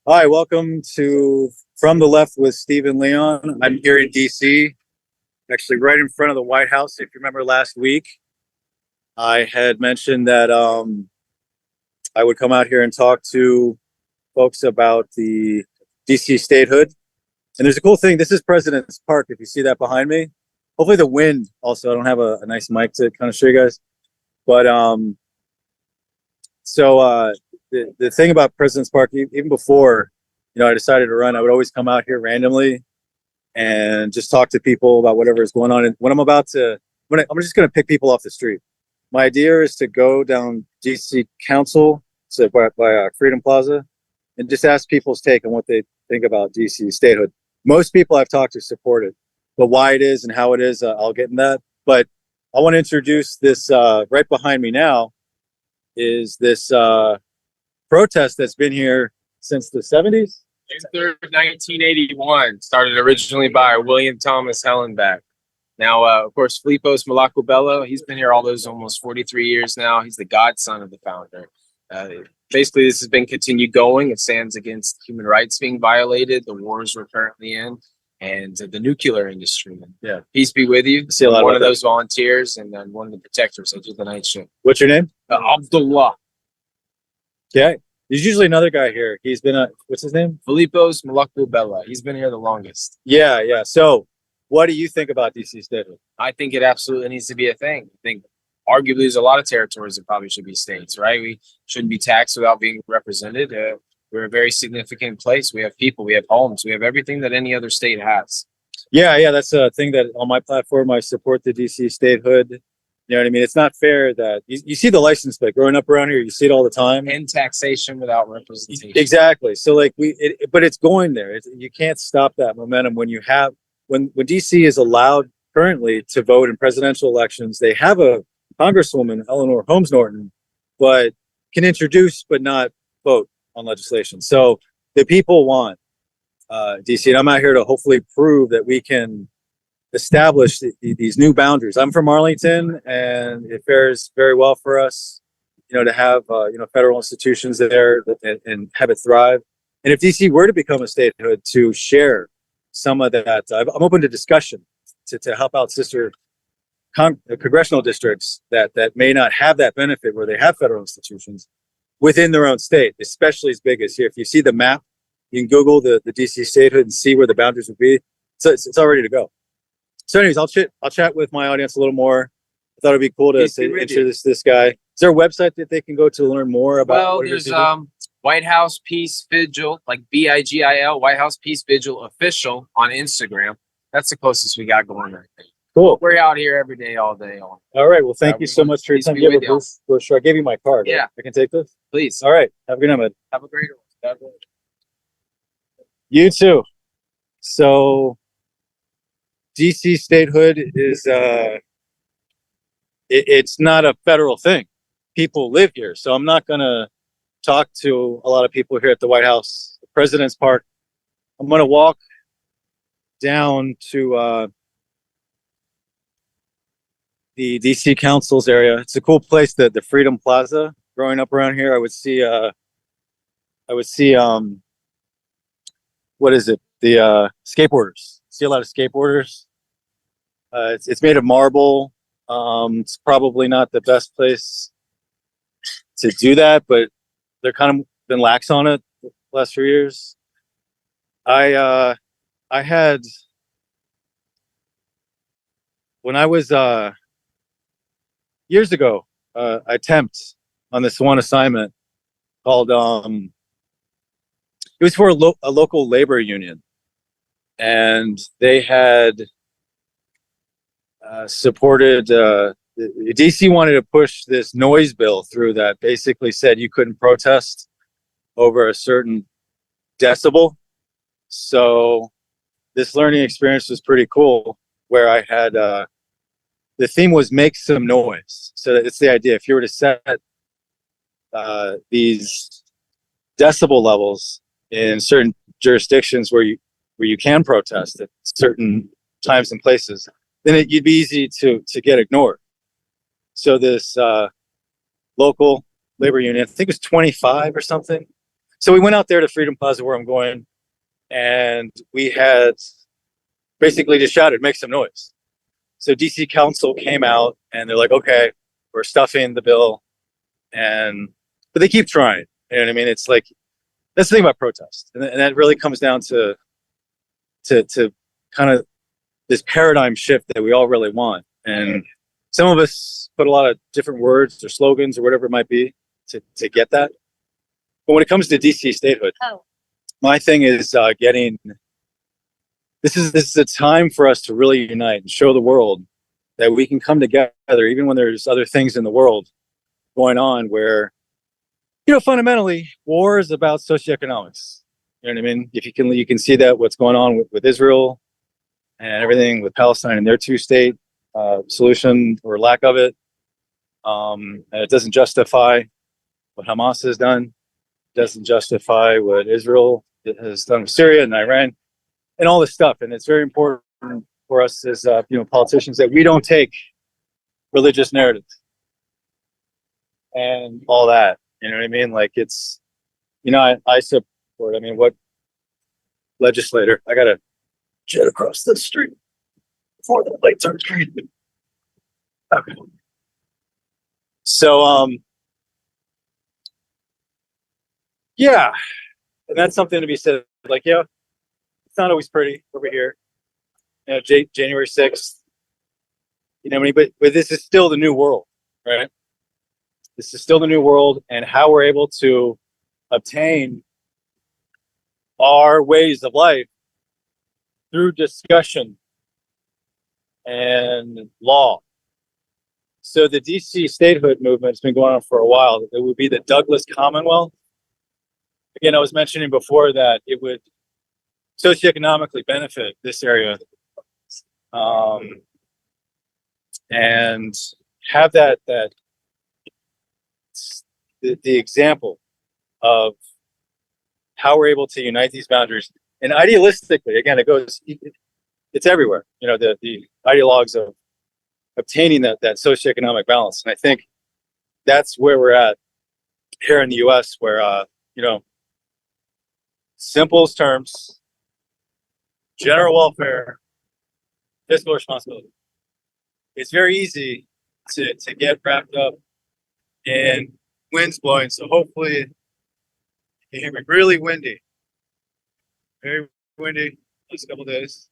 Hi, welcome to From the Left with Stephen Leon. I'm here in DC, actually right in front of the White House. If you remember last week, I had mentioned that I would come out here and talk to folks about the DC statehood. And there's a cool thing. This is President's Park, if you see that behind me. Hopefully the wind also, I don't have a nice mic to kind of show you guys. But the thing about President's Park, even before, I decided to run, I would always come out here randomly and just talk to people about whatever is going on. And when I'm just going to pick people off the street. My idea is to go down DC Council, so by Freedom Plaza, and just ask people's take on what they think about DC statehood. Most people I've talked to support it, but why it is and how it is, I'll get in that. But I want to introduce this right behind me now is this protest that's been here since the 70s. June 3rd, 1981, started originally by William Thomas Hellenbach. Now, of course, Filipos Malacobello, he's been here all those almost 43 years now. He's the godson of the founder. Basically, this has been continued going. It stands against human rights being violated, the wars we're currently in, and the nuclear industry. Yeah. Peace be with you. See a lot one of of those volunteers and then one of the protectors. I do the night shift. What's your name? Abdullah. Okay. There's usually another guy here. He's been what's his name? Filipos Malacobello. He's been here the longest. Yeah. So what do you think about DC statehood? I think it absolutely needs to be a thing. I think arguably there's a lot of territories that probably should be states, right? We shouldn't be taxed without being represented. We're a very significant place. We have people, we have homes, we have everything that any other state has. Yeah. That's a thing that on my platform, I support the DC statehood. You know what I mean? It's not fair that you see the license plate growing up around here. You see it all the time. And taxation without representation. Exactly. So like but it's going there. You can't stop that momentum when DC is allowed currently to vote in presidential elections. They have a Congresswoman, Eleanor Holmes Norton, but can introduce but not vote on legislation. So the people want DC, and I'm out here to hopefully prove that we can establish these new boundaries. I'm from Arlington, and it fares very well for us, to have federal institutions there and have it thrive. And if DC were to become a statehood, to share some of that, I'm open to discussion to help out sister congressional districts that may not have that benefit where they have federal institutions within their own state, especially as big as here. If you see the map, you can Google the DC statehood and see where the boundaries would be. So it's all ready to go. So anyways, I'll chat with my audience a little more. I thought it'd be cool to introduce this guy. Is there a website that they can go to learn more about? Well, there's White House Peace Vigil, like BIGIL, White House Peace Vigil official on Instagram. That's the closest we got going right now. Cool. We're out here every day, all day. All right. Well, thank you so much for your time. You have a brochure. I gave you my card. Yeah. Right? I can take this? Please. All right. Have a good night, man. Have a great one. You too. So DC statehood is it's not a federal thing. People live here. So I'm not going to talk to a lot of people here at the White House, President's Park. I'm going to walk down to the DC Council's area. It's a cool place, the Freedom Plaza. Growing up around here, I would see what is it? The skateboarders. See a lot of skateboarders. It's made of marble. It's probably not the best place to do that, but they're kind of been lax on it the last few years. I had, when I was years ago, I attempted on this one assignment called it was for a local labor union, and they had supported DC wanted to push this noise bill through that basically said you couldn't protest over a certain decibel. So this learning experience was pretty cool, where I had the theme was make some noise. So it's the idea, if you were to set these decibel levels in certain jurisdictions where you can protest at certain times and places, then you'd be easy to get ignored. So this local labor union, I think it was 25 or something, So we went out there to Freedom Plaza where I'm going, and we had basically just shouted, make some noise. So DC Council came out and they're like, okay, we're stuffing the bill, but they keep trying. You know what I mean? It's like that's the thing about protest, and that really comes down to kind of this paradigm shift that we all really want. And some of us put a lot of different words or slogans or whatever it might be to get that. But when it comes to DC statehood, my thing is getting. This is a time for us to really unite and show the world that we can come together, even when there's other things in the world going on where, fundamentally, war is about socioeconomics. You know what I mean? If you can see that what's going on with Israel and everything with Palestine and their two-state solution or lack of it, and it doesn't justify what Hamas has done, it doesn't justify what Israel has done with Syria and Iran, and all this stuff. And it's very important for us as politicians that we don't take religious narratives and all that. You know what I mean? Like it's, I support. I mean, what legislator? I gotta jet across the street before the light turns green. Okay. So, yeah, and that's something to be said. Like, it's not always pretty over here. January 6th. But this is still the new world, right? This is still the new world, and how we're able to obtain our ways of life through discussion and law. So the DC statehood movement has been going on for a while. It would be the Douglas Commonwealth. Again, I was mentioning before that it would socioeconomically benefit this area, and have the example of how we're able to unite these boundaries. And idealistically, again, it's everywhere. The ideologues of obtaining that socioeconomic balance. And I think that's where we're at here in the U.S., where simplest terms, general welfare, fiscal responsibility. It's very easy to get wrapped up in winds blowing. So hopefully you hear me. Really windy, very windy these couple days.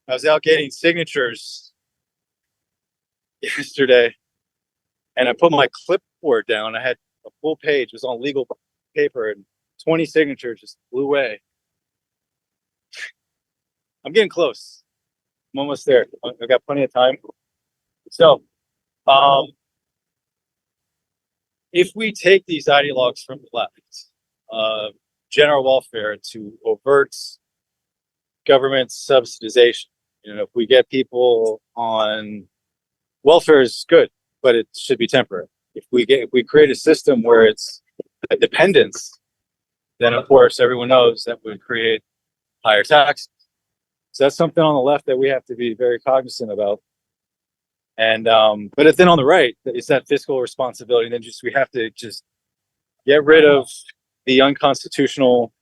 I was out getting signatures yesterday, and I put my clipboard down. I had a full page, it was on legal paper, and 20 signatures just blew away. I'm getting close. I'm almost there. I've got plenty of time. So, if we take these ideologues from the left, general welfare to overt government subsidization, if we get people on welfare is good, but it should be temporary. If we create a system where it's a dependence, then of course everyone knows that would create higher taxes. So that's something on the left that we have to be very cognizant about. And but if then on the right, it's that fiscal responsibility. And then we have to just get rid of the unconstitutional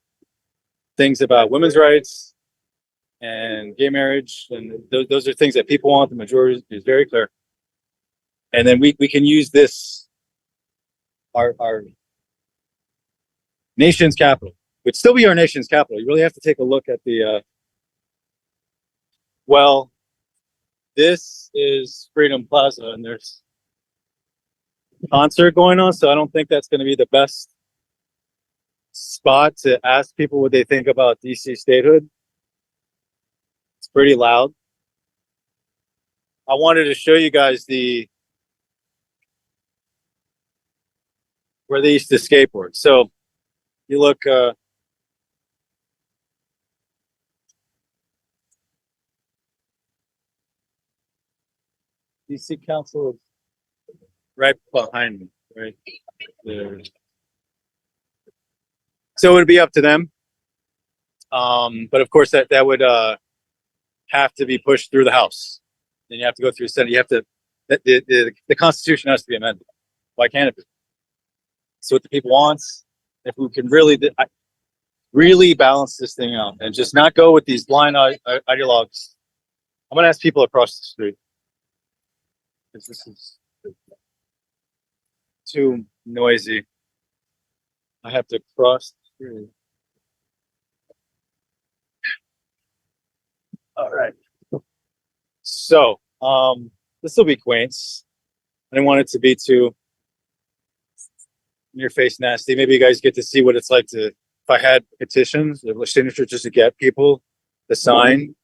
things about women's rights and gay marriage, and those are things that people want. The majority is very clear. And then we can use this, our nation's capital would still be our nation's capital. You really have to take a look at this is Freedom Plaza, and there's a concert going on, so I don't think that's going to be the best spot to ask people what they think about DC statehood. It's pretty loud. I wanted to show you guys where they used to skateboard. So you look, DC Council is right behind me, right there. So it would be up to them. But of course that would have to be pushed through the House. Then you have to go through the Senate. You have to, the Constitution has to be amended. Why can't it be? It's what the people want. if we can really balance this thing out and just not go with these blind ideologues. I'm gonna ask people across the street because this is too noisy. I have to cross the street. All right. So, this will be Quaints. I didn't want it to be too in your face nasty. Maybe you guys get to see what it's like to, if I had petitions, the signature just to get people to sign.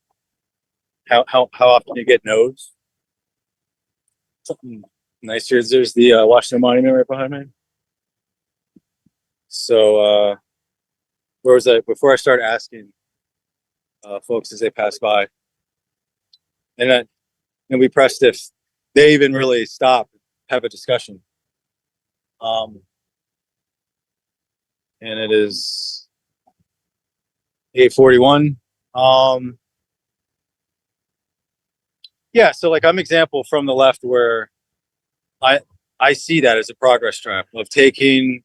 How often you get no's. Something nice here. There's the Washington Monument right behind me. So, where was I? Before I start asking folks as they pass by, and we pressed if they even really stop, have a discussion. And it is 8:41. Yeah, so like I'm example from the left where I see that as a progress trap of taking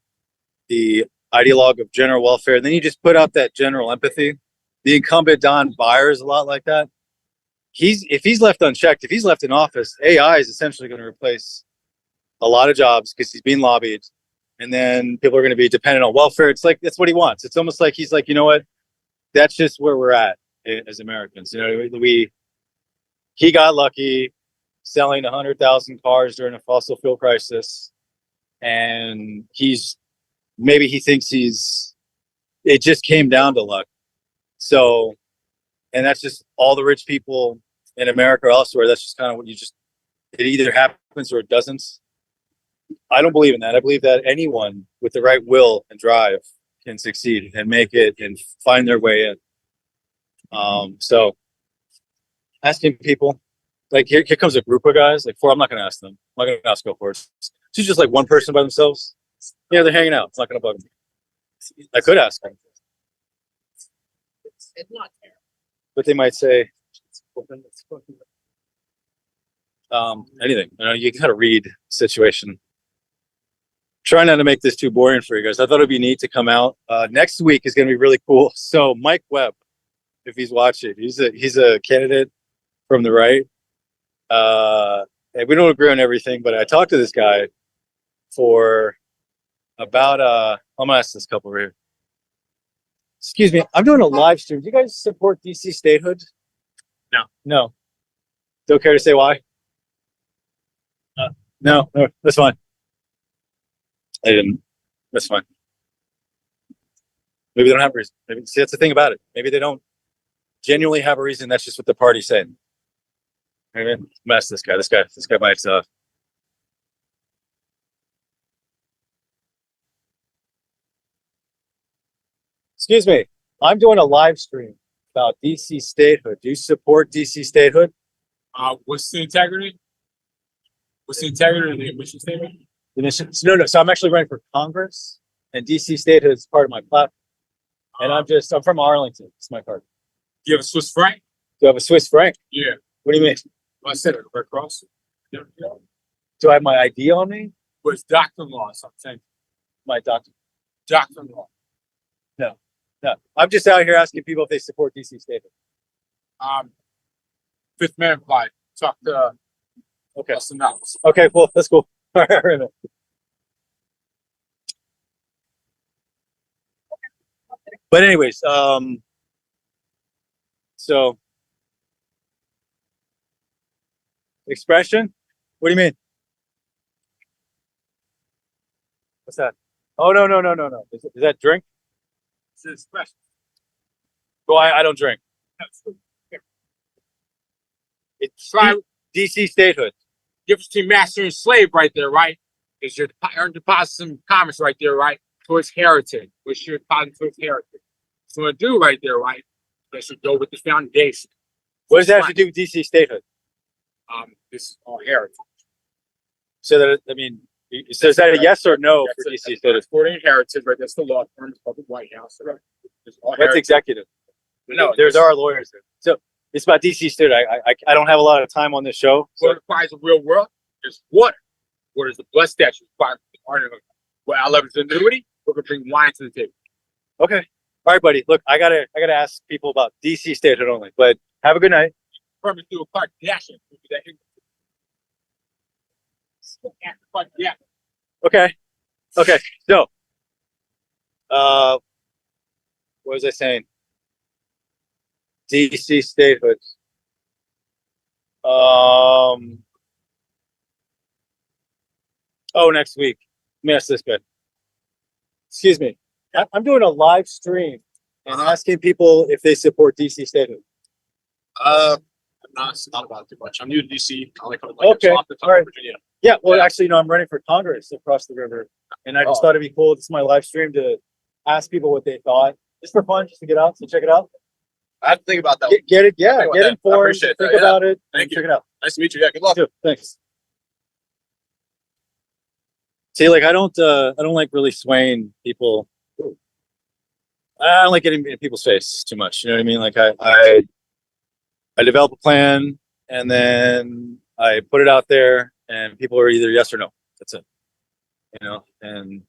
the ideologue of general welfare, and then you just put out that general empathy. The incumbent Don Beyer is a lot like that. If he's left unchecked, if he's left in office, AI is essentially going to replace a lot of jobs because he's being lobbied, and then people are going to be dependent on welfare. It's like that's what he wants. It's almost like he's like, you know what, that's just where we're at as Americans. You know, he got lucky selling 100,000 cars during a fossil fuel crisis, and maybe he thinks it just came down to luck. So, and that's just all the rich people in America or elsewhere. That's just kind of what it either happens or it doesn't. I don't believe in that. I believe that anyone with the right will and drive can succeed and make it and find their way in. So asking people, like here comes a group of guys, like I'm not going to ask them. I'm not going to ask go for it. She's just like one person by themselves. Yeah, they're hanging out. It's not going to bug me. I could ask them. But they might say anything. You know, you gotta read the situation. Try not to make this too boring for you guys. I thought it'd be neat to come out. Next week is gonna be really cool. So Mike Webb, if he's watching, he's a candidate from the right. And we don't agree on everything, but I talked to this guy for about I'm gonna ask this couple right here. Excuse me, I'm doing a live stream. Do you guys support DC statehood? No. Don't care to say why? No, that's fine. I didn't. That's fine. Maybe they don't have a reason. Maybe see that's the thing about it. Maybe they don't genuinely have a reason. That's just what the party's saying. Maybe mess this guy. This guy might. Excuse me. I'm doing a live stream about DC statehood. Do you support DC statehood? What's the integrity? What's the integrity of the mission statement? No. So I'm actually running for Congress, and DC statehood is part of my platform. And I'm from Arlington. It's my card. Do you have a Swiss franc? Do I have a Swiss franc? Yeah. What do you mean? I said it. Red Cross. Do I have my ID on me? Well, it's doctrine law. So I'm saying My doctor? doctrine law. No. I'm just out here asking people if they support DC statehood. Fifth man applied. Talk to Okay. Austin Knox. Okay, well, that's cool. All right. But anyways, so expression? What do you mean? What's that? Oh no. Is that drink? It's an expression. Well, I don't drink. It's Try DC statehood. difference between master and slave right there, right? Is your earned deposit some comments right there, right? Towards heritage. What's your deposit towards heritage? So what I do right there, right? They should go with the foundation. What does that have to do with DC statehood? This is all heritage. So that so is that a yes or no for DC statehood? It's for heritage, right? That's the law firm. It's called the White House, right? It's all That's heritage. executive. No, There's our lawyers there. So it's about DC statehood. I don't have a lot of time on this show. So What requires a real world is water. What is the blood statute required for the art of well, 11's annuity? We're gonna bring wine to the table. Okay. All right, buddy. Look, I gotta ask people about DC statehood only. But have a good night. Permit through a park. Dashing. Yeah. Okay. Okay. So, what was I saying? DC statehood. Oh, next week. Let me ask this guy. Excuse me. I'm doing a live stream and asking people if they support DC statehood. I'm not about it too much. I'm new to DC. I like Okay, off the top all right. of Virginia. Yeah, well, Yeah. actually, you know, I'm running for Congress across the river, and I just Oh. thought it'd be cool. This is my live stream to ask people what they thought, just for fun, just to get out. So check it out. I have to think about that. Get it, yeah, think about get that. I informed, appreciate think that, yeah. about it, and Thank you. check it out. Nice to meet you. Yeah, good luck. Too. Thanks. See, like I don't like really swaying people. I don't like getting in people's face too much. You know what I mean? Like I develop a plan and then I put it out there, and people are either yes or no. That's it. You know, and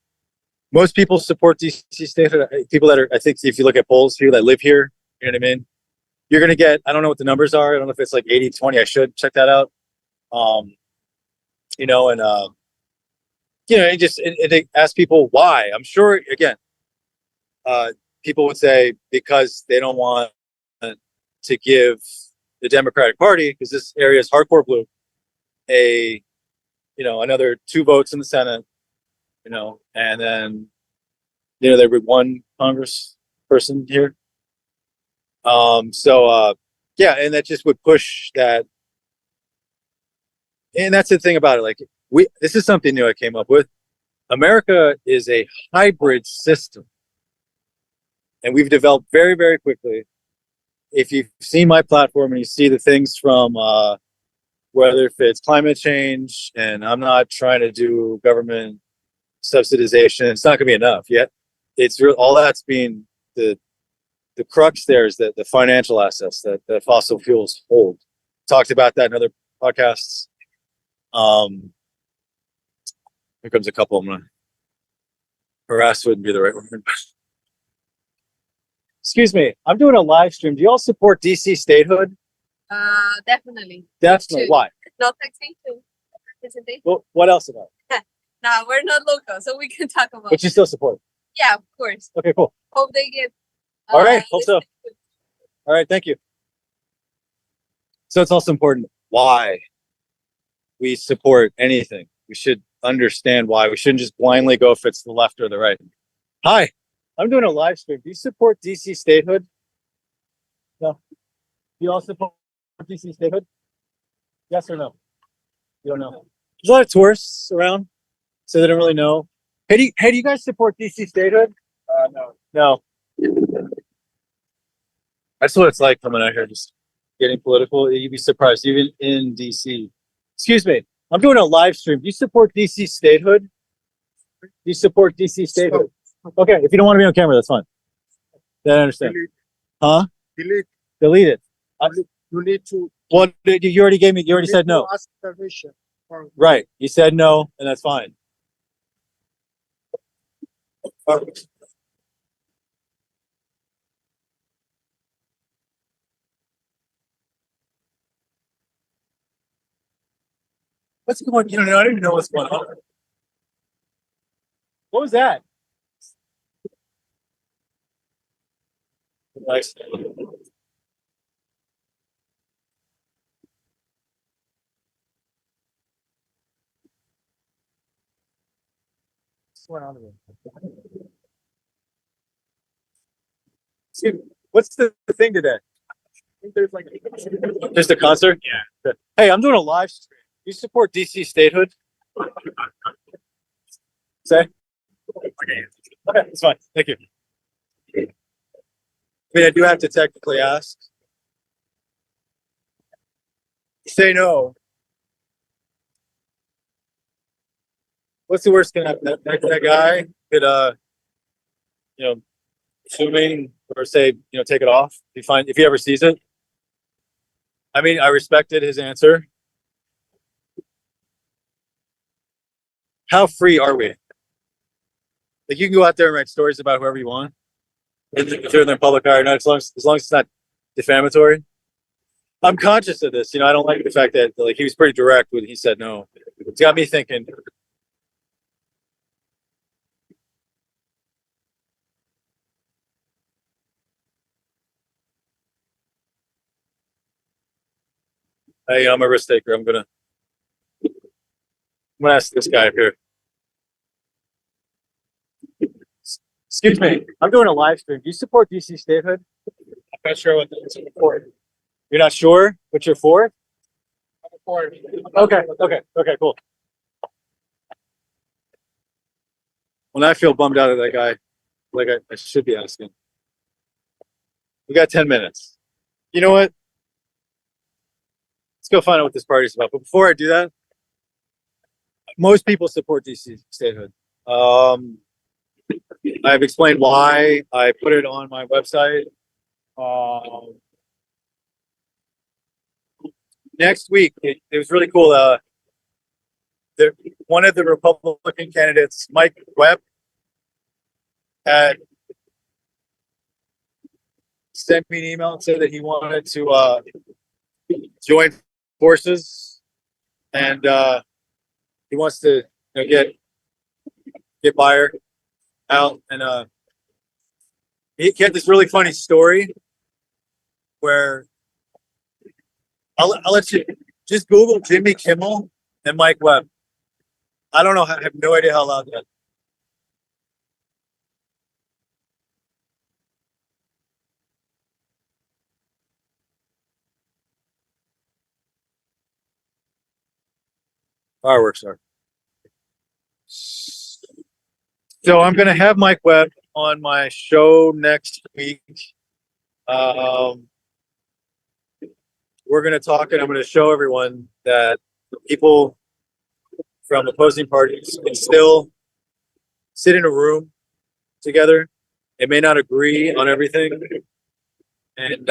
most people support DC statehood. People that are, I think, if you look at polls, people that live here, you know what I mean. You're gonna get. I don't know what the numbers are. I don't know if it's like 80-20. I should check that out. You know, and you know, it ask people why. I'm sure again, people would say because they don't want to give the Democratic Party, because this area is hardcore blue, another 2 votes in the Senate, you know, and then there would be 1 Congress person here. Yeah, and that just would push that. And that's the thing about it. Like this is something new I came up with. America is a hybrid system, and we've developed very, very quickly. If you've seen my platform and you see the things from whether if it's climate change, and I'm not trying to do government subsidization, it's not going to be enough yet. It's real. All that's being the crux there is that the financial assets that the fossil fuels hold. Talked about that in other podcasts. Here comes a couple. I'm gonna harass wouldn't be the right word. Excuse me. I'm doing a live stream. Do you all support DC statehood? Definitely. Definitely. Should. Why? No taxation. Representation. Well, what else about it? No, we're not local, so we can talk about But you it. still support. Yeah, of course. Okay, cool. Hope they get. All right, hope so. All right, thank you. So it's also important why we support anything. We should understand why. We shouldn't just blindly go if it's the left or the right. Hi, I'm doing a live stream. Do you support DC statehood? No. Do you all support DC statehood? Yes or no? You don't know. There's a lot of tourists around, so they don't really know. Hey, do you guys support DC statehood? No. No. That's what it's like coming out here, just getting political. You'd be surprised, even in DC. Excuse me, I'm doing a live stream. Do you support DC statehood? Do you support DC statehood? Okay, if you don't want to be on camera, that's fine. Then I understand. Huh? Delete it. You need to. Well, you already gave me. You already said no. Ask permission. Right. You said no, and that's fine. What's going on? I don't even know what's going on. What was that? Nice. What's going on here? Excuse me, what's the thing today? There's like just a concert? Yeah. Hey, I'm doing a live stream. You support DC statehood? Say? Okay, that's fine. Thank you. I mean, I do have to technically ask. Say no. What's the worst gonna happen? That guy could assuming or say, take it off if he ever sees it. I mean, I respected his answer. How free are we? Like you can go out there and write stories about whoever you want. If they're in the public eye or not, as long as it's not defamatory. I'm conscious of this. I don't like the fact that like he was pretty direct when he said no. It's got me thinking. Hey, I'm a risk taker. I'm gonna ask this guy up here. Excuse me. I'm doing a live stream. Do you support DC statehood? I'm not sure what it's for. You're not sure what you're for? For Okay, cool. Well, now I feel bummed out at that guy. Like I should be asking. We got 10 minutes. You know what? Let's go find out what this party's about. But before I do that, most people support DC statehood. I've explained why. I put it on my website. Next week, it was really cool. One of the Republican candidates, Mike Webb, had sent me an email and said that he wanted to join forces, and he wants to get Byer out. And he had this really funny story where I'll let you just Google Jimmy Kimmel and Mike Webb. I don't know. I have no idea how loud that. Fireworks are. So I'm going to have Mike Webb on my show next week. We're going to talk, and I'm going to show everyone that people from opposing parties can still sit in a room together. They may not agree on everything, and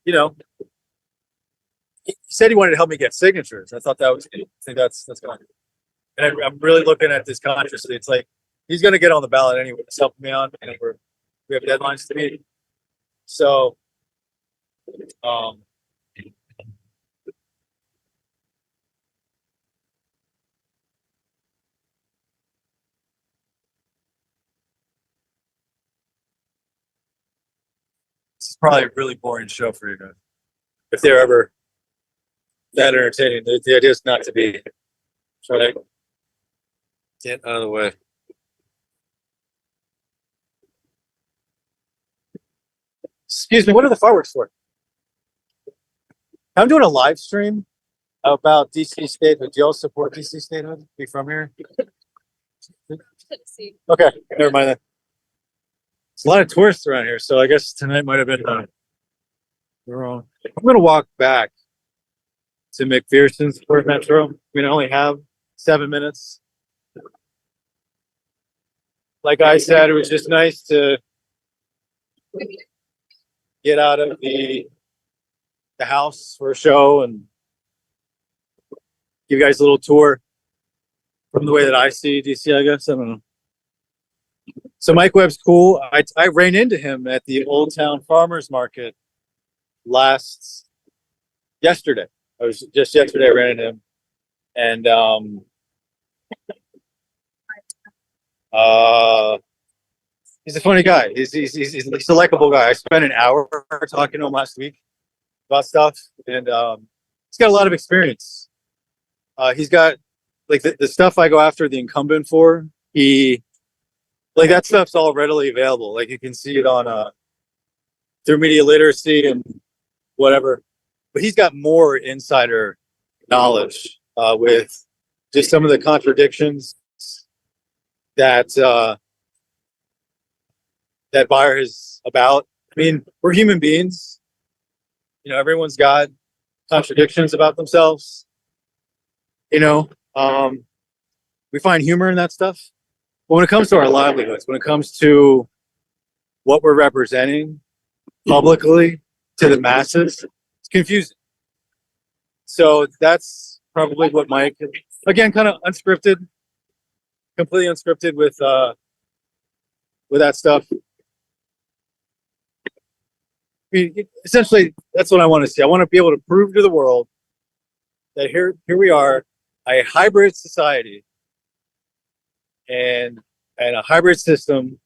he said he wanted to help me get signatures. I thought that was. I think that's good. And I'm really looking at this consciously. It's like he's going to get on the ballot anyway. It's helping me on, and we have deadlines to meet. So, this is probably a really boring show for you guys. If they're ever that entertaining, the idea is not to be. Try to get out of the way. Excuse me, what are the fireworks for? I'm doing a live stream about DC statehood. Do y'all support DC statehood? Be from here? Tennessee. Okay, never mind that. There's a lot of tourists around here, so I guess tonight might have been wrong. I'm gonna walk back to McPherson's Port Metro. I only have 7 minutes. Like I said, it was just nice to get out of the house for a show and give you guys a little tour from the way that I see DC, I guess. I don't know. So Mike Webb's cool. I ran into him at the Old Town Farmers Market yesterday. Yesterday I ran into him. And he's a funny guy. He's a likable guy. I spent an hour talking to him last week about stuff, and he's got a lot of experience. He's got like the stuff I go after the incumbent for. That stuff's all readily available. Like you can see it on through media literacy and whatever. But he's got more insider knowledge with just some of the contradictions that Byer is about. We're human beings. Everyone's got contradictions about themselves. We find humor in that stuff. But when it comes to our livelihoods, when it comes to what we're representing publicly to the masses, it's confusing. So that's probably what Mike, again, kind of unscripted. completely unscripted with that stuff. I mean, essentially, that's what I want to see. I want to be able to prove to the world that here we are, a hybrid society, and a hybrid system.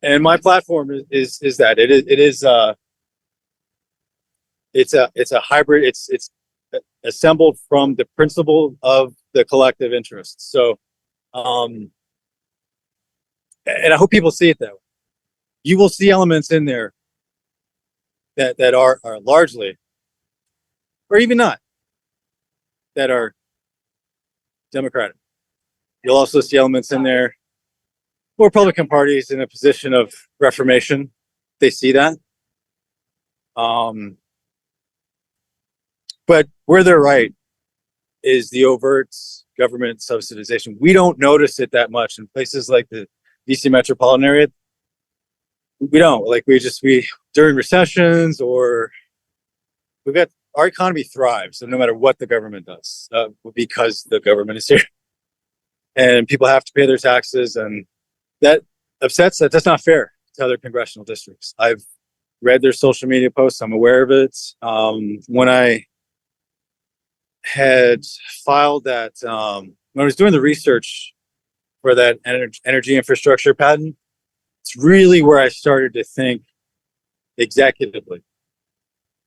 And my platform is that it's a hybrid. It's assembled from the principle of the collective interest. So, and I hope people see it that way. You will see elements in there that are largely, or even not, that are Democratic. You'll also see elements in there. Republican Party is in a position of reformation. They see that. But where they're right is the overt government subsidization. We don't notice it that much in places like the DC metropolitan area. We don't, like, we during recessions, or we've got, our economy thrives, and no matter what the government does, because the government is here and people have to pay their taxes, and that upsets that. That's not fair to other congressional districts. I've read their social media posts. I'm aware of it. When I had filed that, when I was doing the research for that energy infrastructure patent, it's really where I started to think executively.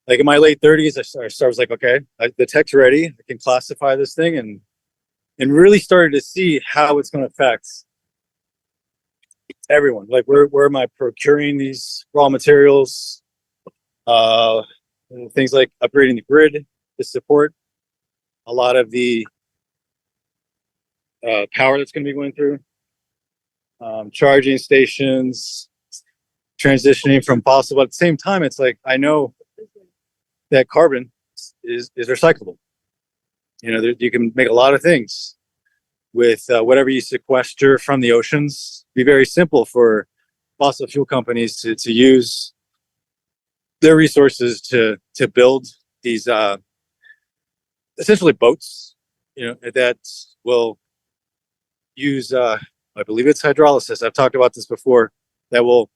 Like in my late 30s, I was like, okay, the tech's ready. I can classify this thing, and really started to see how it's going to affect everyone. Like, where am I procuring these raw materials? Things like upgrading the grid to support a lot of the power that's going to be going through. Charging stations, transitioning from fossil, but at the same time, it's like, I know that carbon is recyclable. You know, you can make a lot of things with whatever you sequester from the oceans. It'd be very simple for fossil fuel companies to use their resources to build these essentially boats, you know, that will use I believe it's hydrolysis. I've talked about this before, that will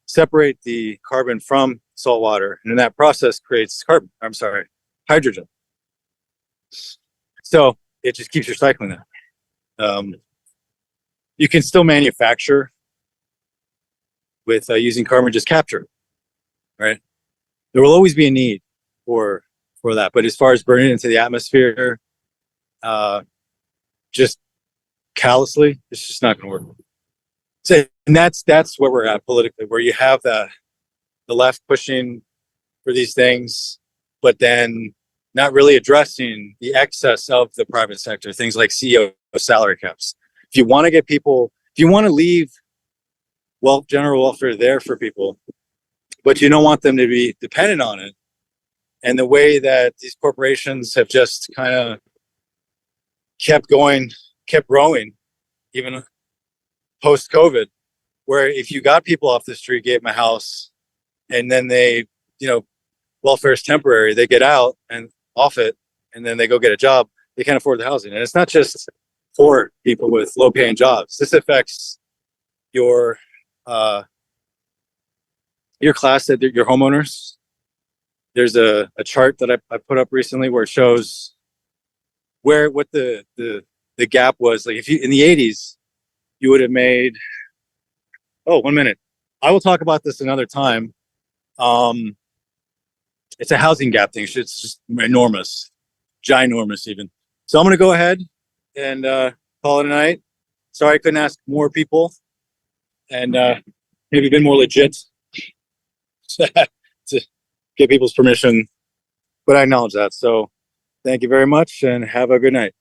separate the carbon from salt water, and in that process creates hydrogen. So it just keeps recycling that. You can still manufacture with using carbon just capture, right? There will always be a need for that, but as far as burning into the atmosphere, just callously, it's just not going to work. So, and that's where we're at politically, where you have the left pushing for these things, but then not really addressing the excess of the private sector, things like CEO salary caps. If you want to get people, if you want to leave general welfare there for people, but you don't want them to be dependent on it, and the way that these corporations have just kind of kept growing, even post-COVID, where if you got people off the street, gave them a house, and then they, welfare is temporary, they get out and off it, and then they go get a job, they can't afford the housing. And it's not just for people with low-paying jobs. This affects your class, that your homeowners. There's a chart that I put up recently where it shows what the gap was. Like, if you in the 80s, you would have made, 1 minute. I will talk about this another time. It's a housing gap thing. It's just enormous, ginormous even. So I'm going to go ahead and call it a night. Sorry I couldn't ask more people, and maybe been more legit to get people's permission, but I acknowledge that. So thank you very much, and have a good night.